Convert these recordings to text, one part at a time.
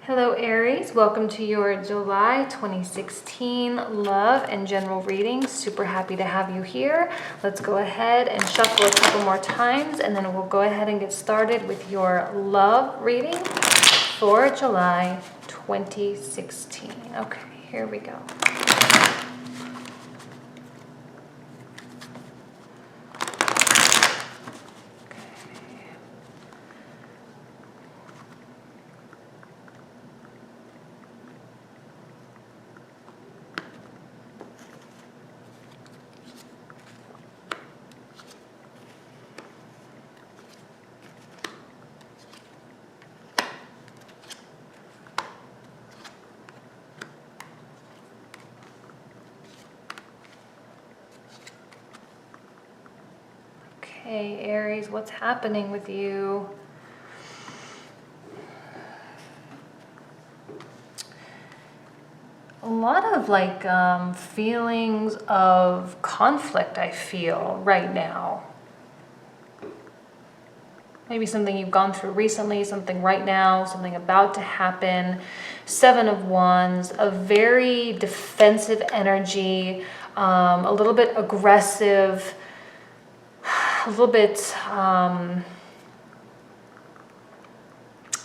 Hello Aries, welcome to your July 2016 love and general reading. Super happy to have you here. Let's go ahead and shuffle a couple more times and then we'll go ahead and get started with your love reading for July 2016. Okay, here we go. Hey Aries, what's happening with you? A lot of feelings of conflict I feel right now. Maybe something you've gone through recently, something right now, something about to happen. 7 of Wands, a very defensive energy, a little bit aggressive, a little bit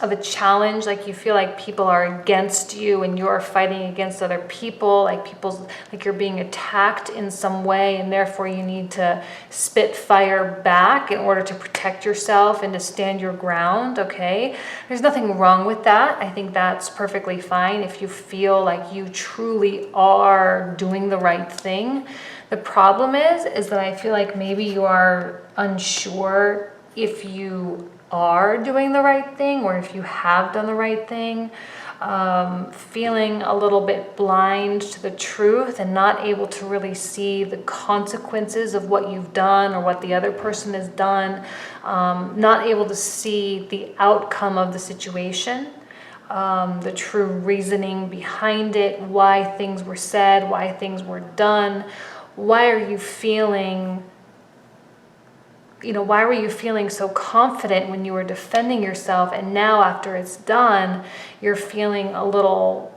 of a challenge, like you feel like people are against you and you're fighting against other people, like you're being attacked in some way, and therefore you need to spit fire back in order to protect yourself and to stand your ground. Okay, there's nothing wrong with that. I think that's perfectly fine if you feel like you truly are doing the right thing. The problem is that I feel like maybe you are unsure if you are doing the right thing or if you have done the right thing, feeling a little bit blind to the truth and not able to really see the consequences of what you've done or what the other person has done, not able to see the outcome of the situation, the true reasoning behind it, why things were said, why things were done. Why are you feeling, why were you feeling so confident when you were defending yourself, and now after it's done, you're feeling a little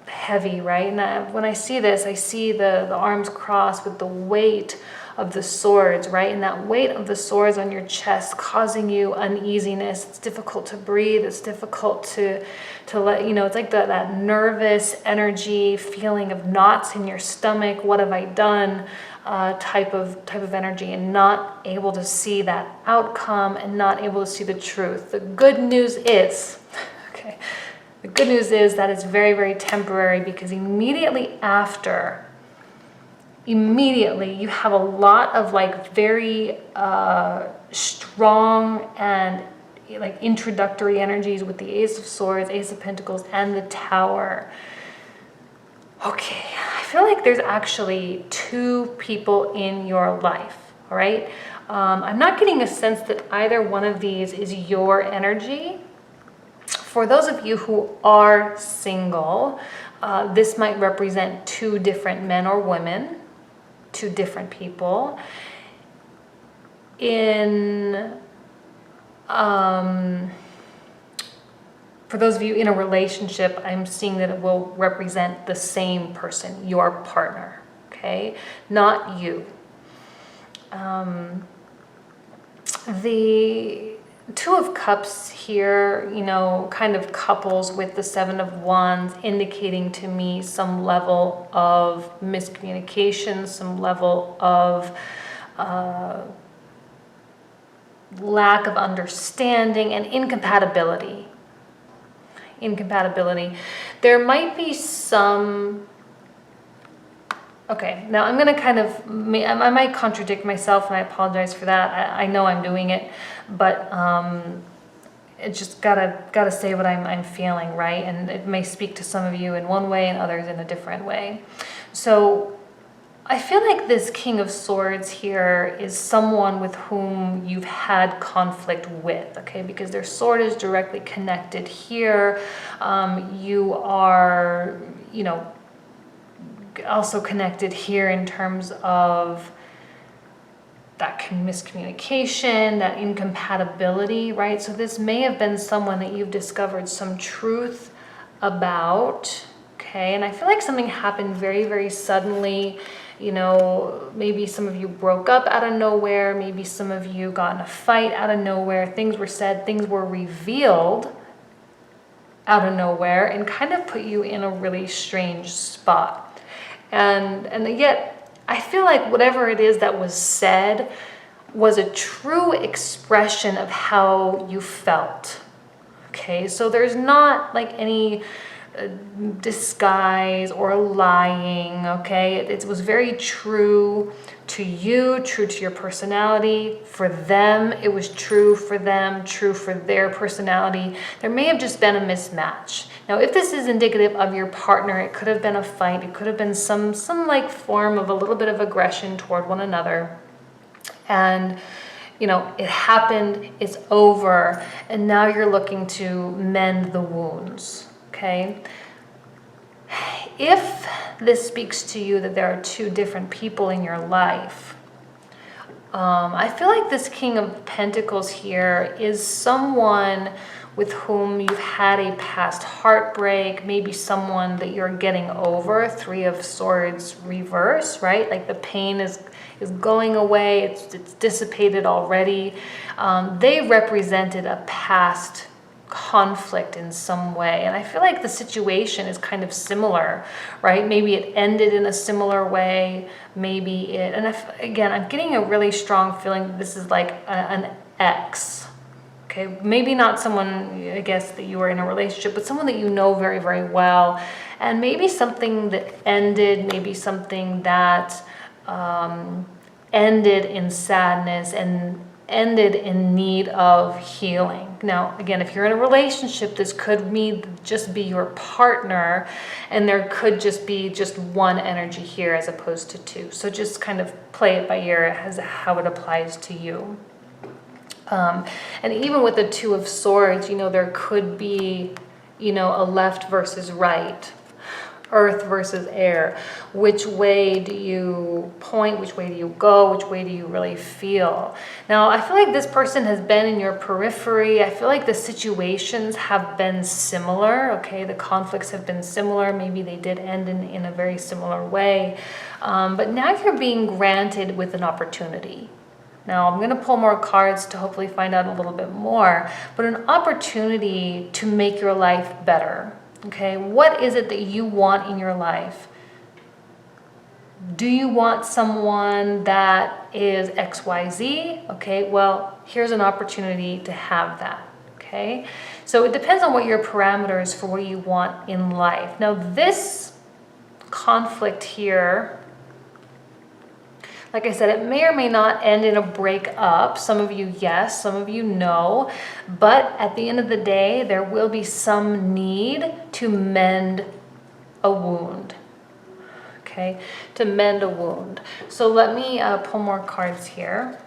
heavy, right? And when I see this, I see the arms crossed with the weight of the swords, right? And that weight of the swords on your chest causing you uneasiness. It's difficult to breathe. It's difficult to let, it's like that nervous energy, feeling of knots in your stomach. What have I done? Type of energy, and not able to see that outcome and not able to see the truth. The good news is, okay, the good news is that it's very, very temporary, because immediately you have a lot of very strong and introductory energies with the Ace of Swords, Ace of Pentacles, and the Tower. Okay, I feel like there's actually 2 people in your life, all right? I'm not getting a sense that either one of these is your energy. For those of you who are single, this might represent 2 different men or women, 2 different people. For those of you in a relationship, I'm seeing that it will represent the same person, your partner, okay? Not you. The 2 of Cups here, kind of couples with the 7 of Wands, indicating to me some level of miscommunication, some level of lack of understanding and incompatibility. There might be some. Okay, now I'm going to I might contradict myself, and I apologize for that. I know I'm doing it, but it just gotta say what I'm feeling, right? And it may speak to some of you in one way and others in a different way. So I feel like this King of Swords here is someone with whom you've had conflict with, okay? Because their sword is directly connected here. You are, also connected here in terms of that miscommunication, that incompatibility, right? So this may have been someone that you've discovered some truth about, okay? And I feel like something happened very, very suddenly. You know, maybe some of you broke up out of nowhere. Maybe some of you got in a fight out of nowhere. Things were said, things were revealed out of nowhere and kind of put you in a really strange spot. And yet, I feel like whatever it is that was said was a true expression of how you felt. Okay, so there's not like any disguise or lying, okay? It was very true to you, true to your personality. For them, it was true for them, true for their personality. There may have just been a mismatch. Now, if this is indicative of your partner, it could have been a fight. It could have been some like form of a little bit of aggression toward one another. And you know, it happened, it's over, and now you're looking to mend the wounds, okay? If this speaks to you that there are two different people in your life, I feel like this King of Pentacles here is someone with whom you've had a past heartbreak, maybe someone that you're getting over. Three of Swords reverse, right? Like the pain is going away, it's dissipated already. They represented a past conflict in some way, and I feel like the situation is kind of similar, right? Maybe it ended in a similar way, maybe it, and again, I'm getting a really strong feeling that this is like an ex. Okay, maybe not someone, I guess, that you were in a relationship, but someone that you know very, very well, and maybe something that ended, maybe something that ended in sadness and ended in need of healing. Now, again, if you're in a relationship, this could just be your partner, and there could just be just one energy here as opposed to two. So just kind of play it by ear as how it applies to you. And even with the Two of Swords, you know, there could be, you know, a left versus right, earth versus air. Which way do you point? Which way do you go? Which way do you really feel? Now, I feel like this person has been in your periphery. I feel like the situations have been similar, okay? The conflicts have been similar. Maybe they did end in a very similar way. But now you're being granted with an opportunity. Now, I'm going to pull more cards to hopefully find out a little bit more, but an opportunity to make your life better. Okay, what is it that you want in your life? Do you want someone that is XYZ? Okay, well, here's an opportunity to have that. Okay, so it depends on what your parameters for what you want in life. Now, this conflict here, like I said, it may or may not end in a breakup. Some of you, yes, some of you, no. But at the end of the day, there will be some need to mend a wound. Okay, to mend a wound. So let me pull more cards here.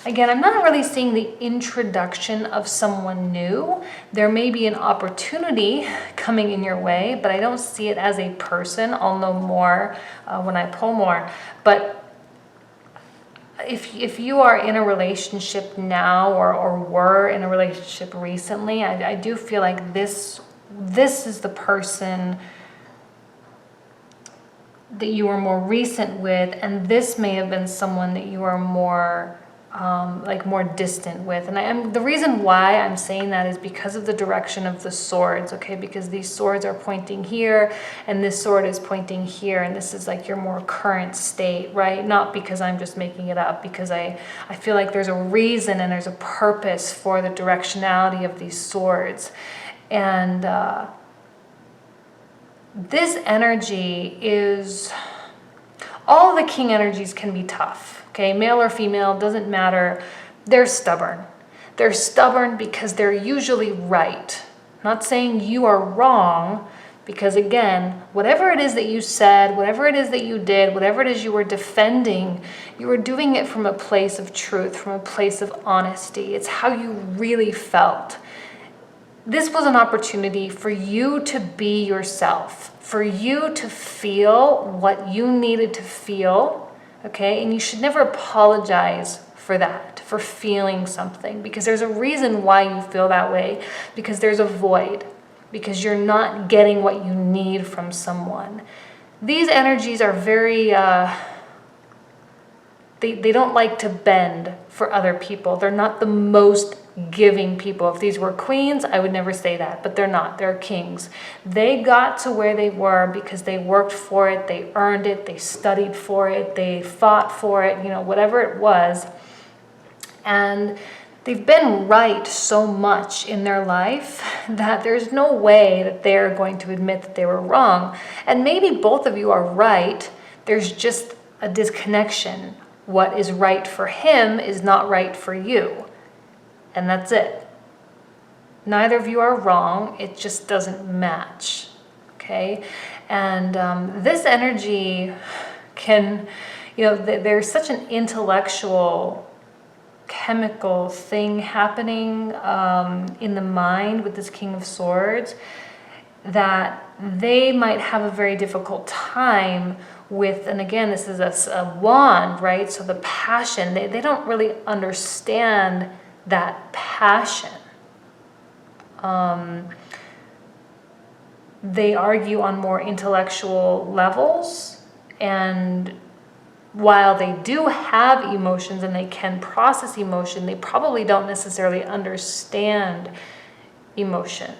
Again, I'm not really seeing the introduction of someone new. There may be an opportunity coming in your way, but I don't see it as a person. I'll know more when I pull more. But if you are in a relationship now or were in a relationship recently, I do feel like this is the person that you were more recent with, and this may have been someone that you are more more distant with. And the reason why I'm saying that is because of the direction of the swords, okay? Because these swords are pointing here, and this sword is pointing here, and this is like your more current state, right? Not because I'm just making it up, because I feel like there's a reason and there's a purpose for the directionality of these swords. And this energy is, all the king energies can be tough. Okay, male or female, doesn't matter. They're stubborn. They're stubborn because they're usually right. Not saying you are wrong, because again, whatever it is that you said, whatever it is that you did, whatever it is you were defending, you were doing it from a place of truth, from a place of honesty. It's how you really felt. this was an opportunity for you to be yourself, for you to feel what you needed to feel, okay? And you should never apologize for that, for feeling something, because there's a reason why you feel that way, because there's a void, because you're not getting what you need from someone. These energies are very, they don't like to bend for other people. They're not the most giving people. If these were queens, I would never say that, but they're not. They're kings. They got to where they were because they worked for it, they earned it, they studied for it, they fought for it, whatever it was. And they've been right so much in their life that there's no way that they're going to admit that they were wrong. And maybe both of you are right. There's just a disconnection. What is right for him is not right for you. And that's it. Neither of you are wrong. It just doesn't match. Okay? And this energy can, there's such an intellectual, chemical thing happening in the mind with this King of Swords that they might have a very difficult time with, and again, this is a wand, right? So the passion, they don't really understand that passion. They argue on more intellectual levels, and while they do have emotions and they can process emotion, they probably don't necessarily understand emotion.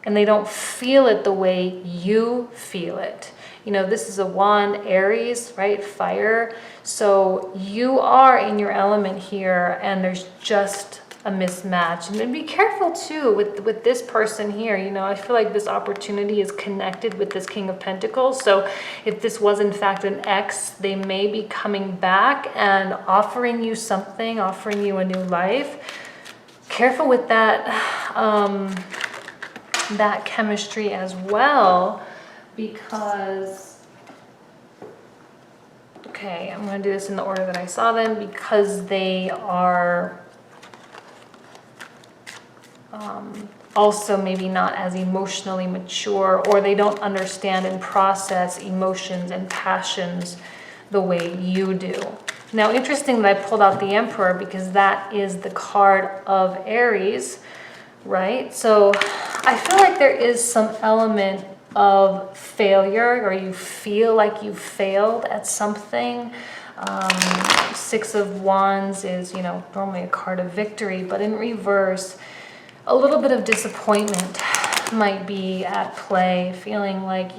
And they don't feel it the way you feel it. This is a wand, Aries, right? Fire. So you are in your element here, and there's just a mismatch. And be careful too with this person here. I feel like this opportunity is connected with this King of Pentacles. So if this was in fact an ex, they may be coming back and offering you something, offering you a new life. Careful with that, that chemistry as well, because, okay, I'm going to do this in the order that I saw them, because they are also maybe not as emotionally mature, or they don't understand and process emotions and passions the way you do. Now, interesting that I pulled out the Emperor, because that is the card of Aries, right? So I feel like there is some element of failure, or you feel like you failed at something. Six of Wands is, normally a card of victory, but in reverse, a little bit of disappointment might be at play, feeling like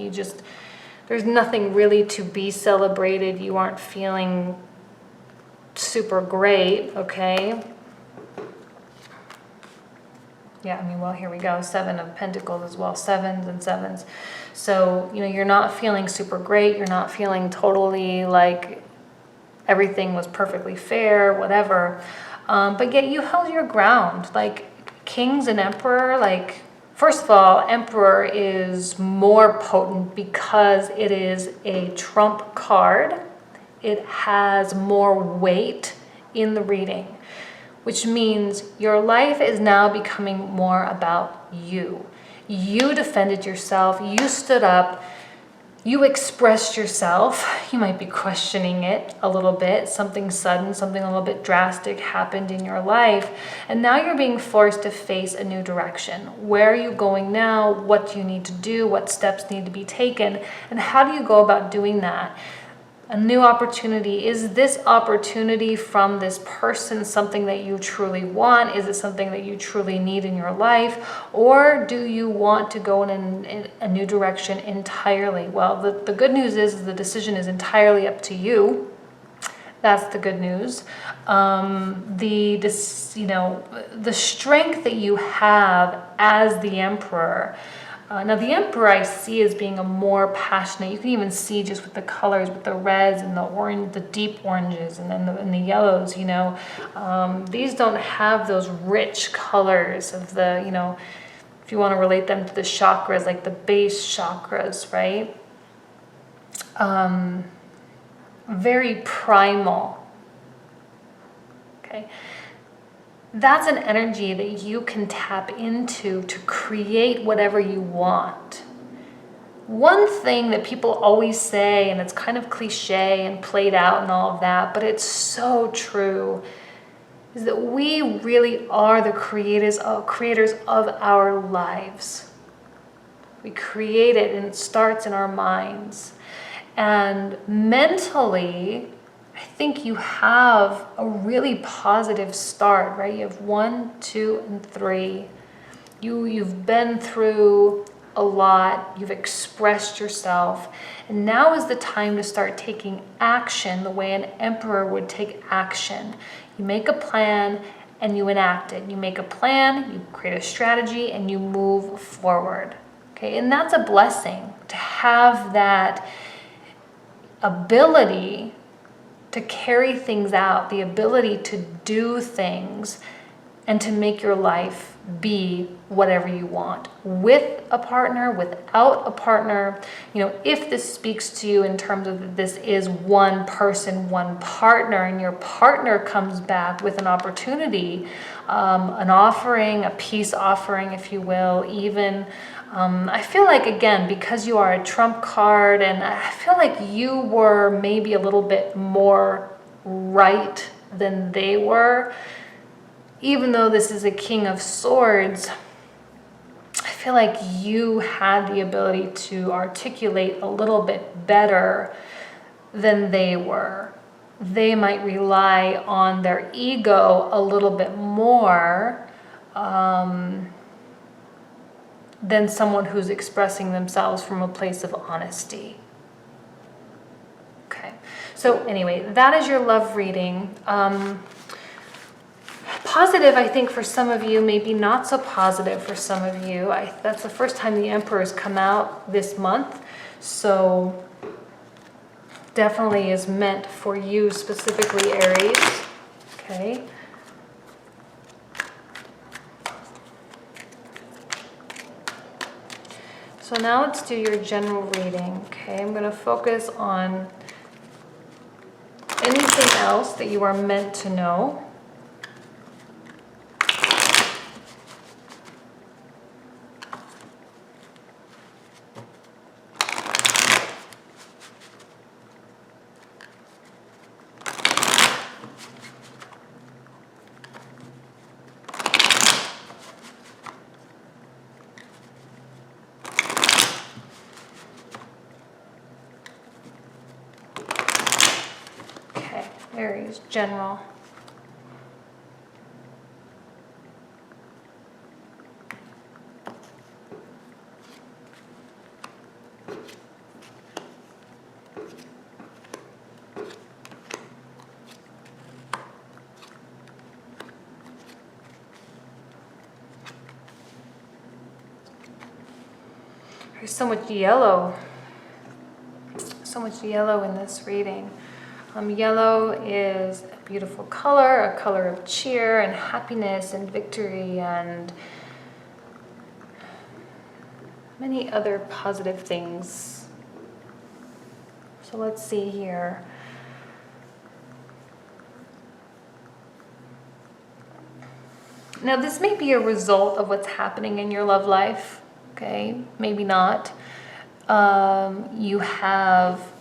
there's nothing really to be celebrated. You aren't feeling super great, okay? Yeah, well, here we go. Seven of Pentacles as well. Sevens and sevens. So, you're not feeling super great. You're not feeling totally like everything was perfectly fair, whatever. But yet you held your ground. Like Kings and Emperor, first of all, Emperor is more potent because it is a trump card. It has more weight in the reading, which means your life is now becoming more about you. You defended yourself, you stood up, you expressed yourself. You might be questioning it a little bit. Something sudden, something a little bit drastic happened in your life. And now you're being forced to face a new direction. Where are you going now? What do you need to do? What steps need to be taken? And how do you go about doing that? A new opportunity. Is this opportunity from this person something that you truly want? Is it something that you truly need in your life? Or do you want to go in a new direction entirely? Well, the good news is the decision is entirely up to you. That's the good news. The strength that you have as the Emperor. Now the Emperor I see as being a more passionate, you can even see just with the colors, with the reds and the orange, the deep oranges, and then the yellows, these don't have those rich colors of the, if you want to relate them to the chakras, like the base chakras, right? Very primal, okay? that's an energy that you can tap into to create whatever you want. One thing that people always say, and it's kind of cliche and played out and all of that, but it's so true, is that we really are the creators of our lives. We create it, and it starts in our minds. And mentally, I think you have a really positive start, right? You have 1, 2, and 3. You've been through a lot, you've expressed yourself, and now is the time to start taking action the way an emperor would take action. You make a plan and you enact it. You make a plan, you create a strategy, and you move forward. Okay, and that's a blessing to have that ability to carry things out, the ability to do things, and to make your life be whatever you want, with a partner, without a partner. You know, if this speaks to you in terms of this is one person, one partner, and your partner comes back with an opportunity, an offering, a peace offering, if you will, even, I feel like, again, because you are a trump card, and I feel like you were maybe a little bit more right than they were. Even though this is a King of Swords, I feel like you had the ability to articulate a little bit better than they were. They might rely on their ego a little bit more than someone who's expressing themselves from a place of honesty. Okay, so anyway, that is your love reading. Positive, I think, for some of you, maybe not so positive for some of you. That's the first time the Emperor's come out this month, so definitely is meant for you specifically, Aries. Okay. So now let's do your general reading. Okay, I'm going to focus on anything else that you are meant to know. Aries, general. There's so much yellow. So much yellow in this reading. Yellow is a beautiful color, a color of cheer and happiness and victory and many other positive things. So let's see here. Now, this may be a result of what's happening in your love life, okay? Maybe not. You have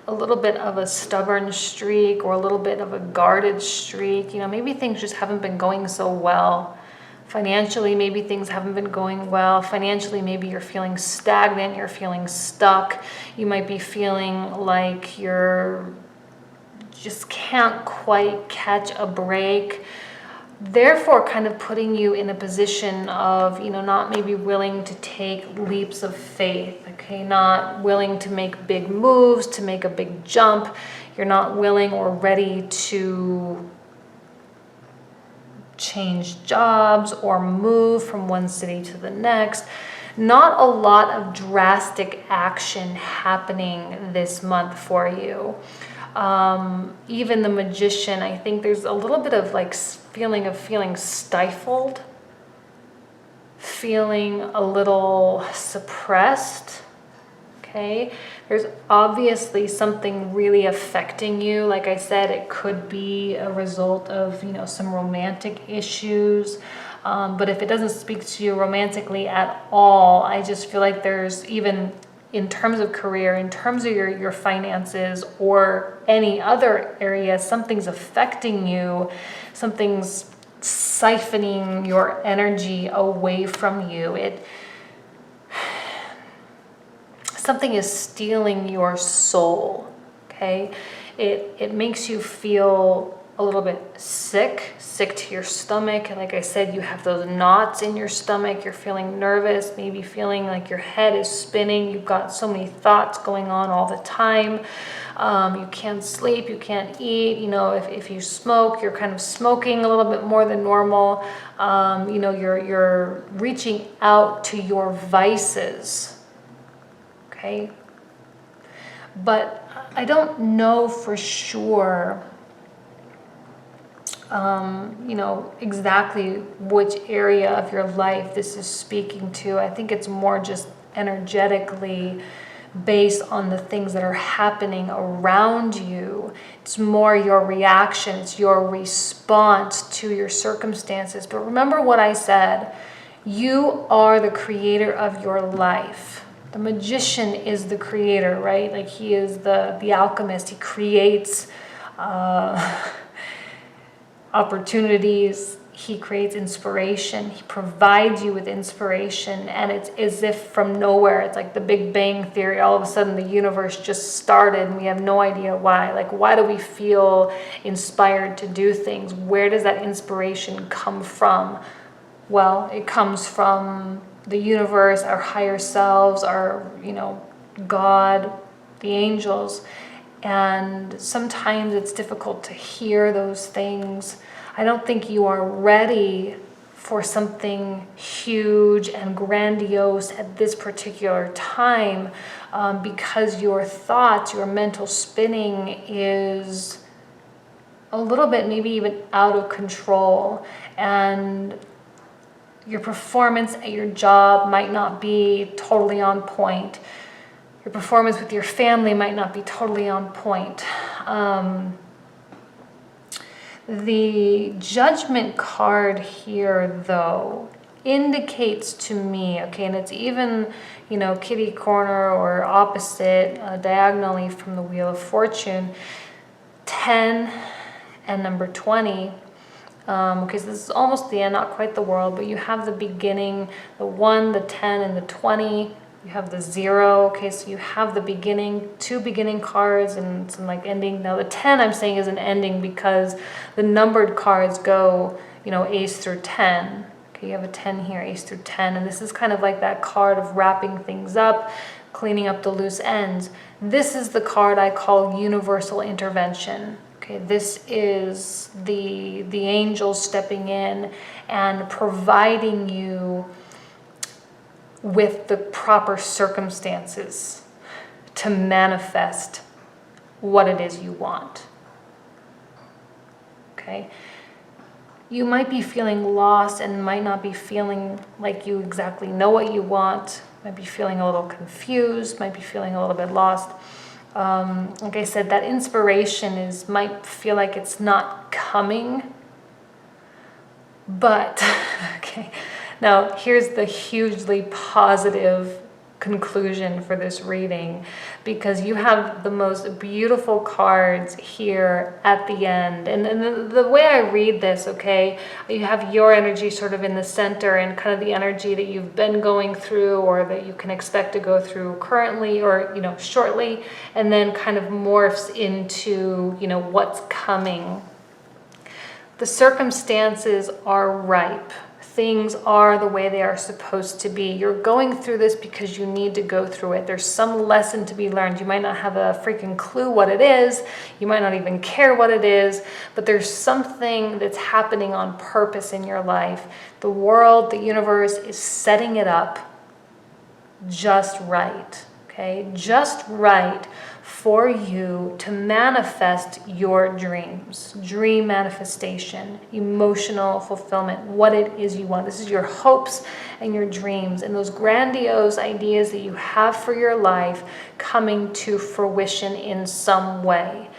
a little bit of a stubborn streak or a little bit of a guarded streak. You know, maybe things just haven't been going so well. Financially, maybe things haven't been going well. Financially, maybe you're feeling stagnant, you're feeling stuck. You might be feeling like you're just can't quite catch a break. Therefore, kind of putting you in a position of, you know, not maybe willing to take leaps of faith, okay? Not willing to make big moves, to make a big jump. You're not willing or ready to change jobs or move from one city to the next. Not a lot of drastic action happening this month for you. Even the Magician, I think there's a little bit of like feeling stifled, feeling a little suppressed. Okay, there's obviously something really affecting you. Like I said, it could be a result of, some romantic issues. But if it doesn't speak to you romantically at all, I just feel like there's, even in terms of career, in terms of your finances or any other area, something's affecting you, something's siphoning your energy away from you. Something is stealing your soul, okay? It makes you feel a little bit sick to your stomach. Like I said, you have those knots in your stomach. You're feeling nervous, maybe feeling like your head is spinning. You've got so many thoughts going on all the time. You can't sleep, you can't eat. If you smoke, you're kind of smoking a little bit more than normal. You're reaching out to your vices. Okay, but I don't know for sure, exactly which area of your life this is speaking to. I think it's more just energetically based on the things that are happening around you. It's more your reaction, it's your response to your circumstances. But remember what I said, you are the creator of your life. The magician is the creator, right? Like he is the alchemist. He creates opportunities. He creates inspiration. He provides you with inspiration. And it's as if from nowhere, it's like the Big Bang Theory. All of a sudden the universe just started and we have no idea why. Like, why do we feel inspired to do things? Where does that inspiration come from? Well, it comes from the universe, our higher selves, our, God, the angels. And sometimes it's difficult to hear those things. I don't think you are ready for something huge and grandiose at this particular time, because your thoughts, your mental spinning is a little bit maybe even out of control. And your performance at your job might not be totally on point. Your performance with your family might not be totally on point. The Judgment card here, though, indicates to me, okay, and it's even, kitty corner or opposite, diagonally from the Wheel of Fortune, 10 and number 20. Okay, so this is almost the end, not quite the world, but you have the beginning, the 1, the 10, and the 20. You have the 0. Okay, so you have the beginning, 2 beginning cards and some like ending. Now the 10 I'm saying is an ending because the numbered cards go, ace through 10. Okay, you have a 10 here, ace through 10, and this is kind of like that card of wrapping things up, cleaning up the loose ends. This is the card I call universal intervention. Okay, this is the angels stepping in and providing you with the proper circumstances to manifest what it is you want. Okay? You might be feeling lost and might not be feeling like you exactly know what you want, might be feeling a little confused, might be feeling a little bit lost. Like I said, that inspiration might feel like it's not coming, but okay. Now here's the hugely positive conclusion for this reading, because you have the most beautiful cards here at the end. And the way I read this, okay, you have your energy sort of in the center and kind of the energy that you've been going through or that you can expect to go through currently or, shortly, and then kind of morphs into, what's coming. The circumstances are ripe. Things are the way they are supposed to be. You're going through this because you need to go through it. There's some lesson to be learned. You might not have a freaking clue what it is. You might not even care what it is, but there's something that's happening on purpose in your life. The world, the universe is setting it up just right, okay? Just right for you to manifest your dreams, dream manifestation, emotional fulfillment, what it is you want. This is your hopes and your dreams and those grandiose ideas that you have for your life coming to fruition in some way.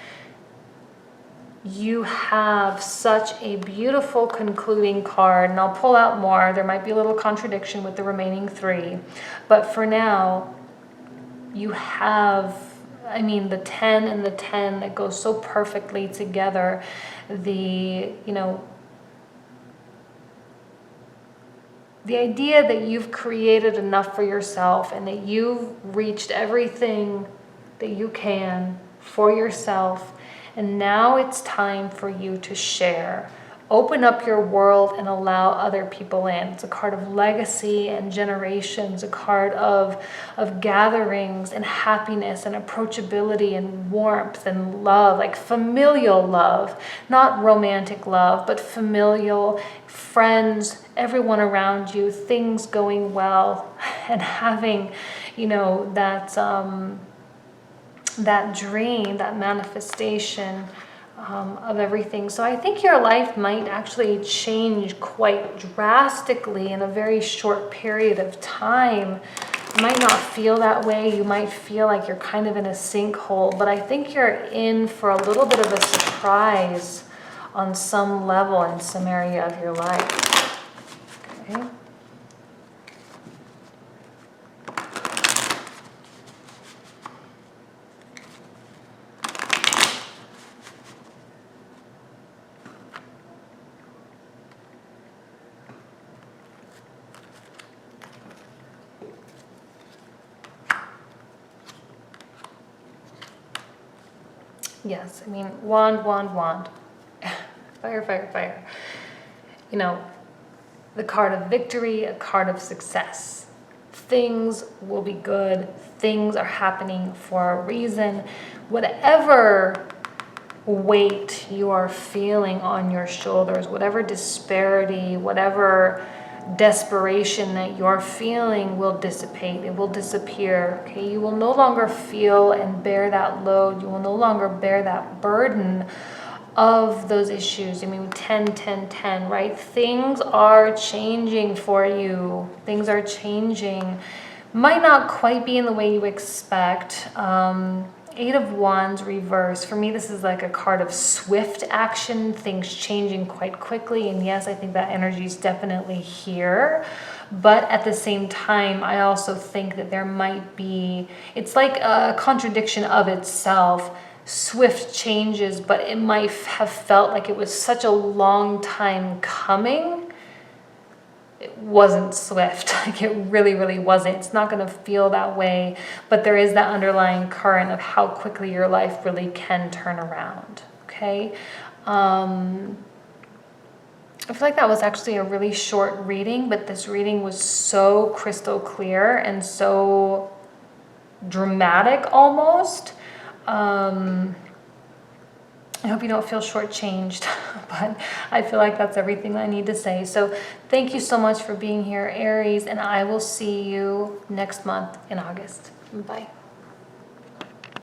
You have such a beautiful concluding card, and I'll pull out more. There might be a little contradiction with the remaining 3, but for now, you have, I mean, the 10 and the 10 that go so perfectly together. The idea that you've created enough for yourself and that you've reached everything that you can for yourself. And now it's time for you to share. Open up your world and allow other people in. It's a card of legacy and generations, a card of gatherings and happiness and approachability and warmth and love, like familial love, not romantic love, but familial, friends, everyone around you, things going well, and having, that dream, that manifestation of everything. So I think your life might actually change quite drastically in a very short period of time. You might not feel that way. You might feel like you're kind of in a sinkhole, but I think you're in for a little bit of a surprise on some level in some area of your life. Okay. Yes, I mean, wand, wand, wand. Fire, fire, fire. The card of victory, a card of success. Things will be good. Things are happening for a reason. Whatever weight you are feeling on your shoulders, whatever disparity, whatever desperation that you're feeling will dissipate. It will disappear. Okay, you will no longer feel and bear that load. You will no longer bear that burden of those issues. I mean, 10, 10, 10, right? Things are changing for you. Things are changing. Might not quite be in the way you expect. 8 of Wands reverse. For me, this is like a card of swift action, things changing quite quickly. And yes, I think that energy is definitely here. But at the same time, I also think that there might be, it's like a contradiction of itself. Swift changes, but it might have felt like it was such a long time coming. It wasn't swift. Like it really, really wasn't. It's not going to feel that way, but there is that underlying current of how quickly your life really can turn around. Okay. I feel like that was actually a really short reading, but this reading was so crystal clear and so dramatic almost. I hope you don't feel shortchanged, but I feel like that's everything I need to say. So thank you so much for being here, Aries, and I will see you next month in August. Bye.